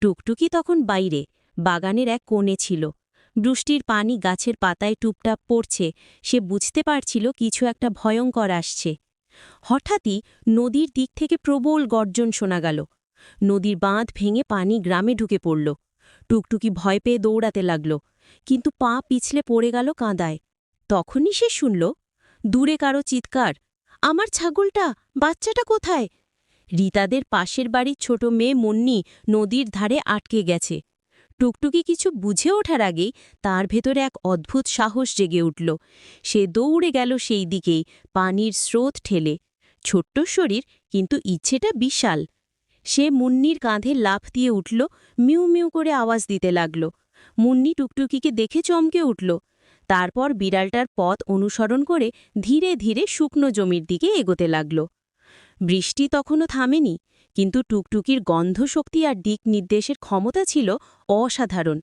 টুকটুকি তখন বাইরে বাগানের এক কোণে ছিল। বৃষ্টির পানি গাছের পাতায় টুপটাপ পড়ছে। সে বুঝতে পারছিল কিছু একটা ভয়ঙ্কর আসছে। হঠাৎই নদীর দিক থেকে প্রবল গর্জন শোনা গেল। নদীর বাঁধ ভেঙে পানি গ্রামে ঢুকে পড়ল। টুকটুকি ভয় পেয়ে দৌড়াতে লাগল, কিন্তু পা পিছলে পড়ে গেল কাঁদায়। তখনই সে শুনল দূরে কারো চিৎকার, আমার ছাগলটা, বাচ্চাটা কোথায়? রীতাদের পাশের বাড়ির ছোট মেয়ে মুন্নি নদীর ধারে আটকে গেছে। টুকটুকি কিছু বুঝে ওঠার আগেই তার ভেতরে এক অদ্ভুত সাহস জেগে উঠল। সে দৌড়ে গেল সেই দিকেই, পানির স্রোত ঠেলে। ছোট্ট শরীর, কিন্তু ইচ্ছেটা বিশাল। সে মুন্নির কাঁধে লাফ দিয়ে উঠল, মিউ মিউ করে আওয়াজ দিতে লাগল। মুন্নি টুকটুকিকে দেখে চমকে উঠল। তারপর বিড়ালটার পথ অনুসরণ করে ধীরে ধীরে শুকনো জমির দিকে এগোতে লাগল। বৃষ্টি তখনও থামেনি, কিন্তু টুকটুকির গন্ধশক্তি আর দিক নির্দেশের ক্ষমতা ছিল অসাধারণ।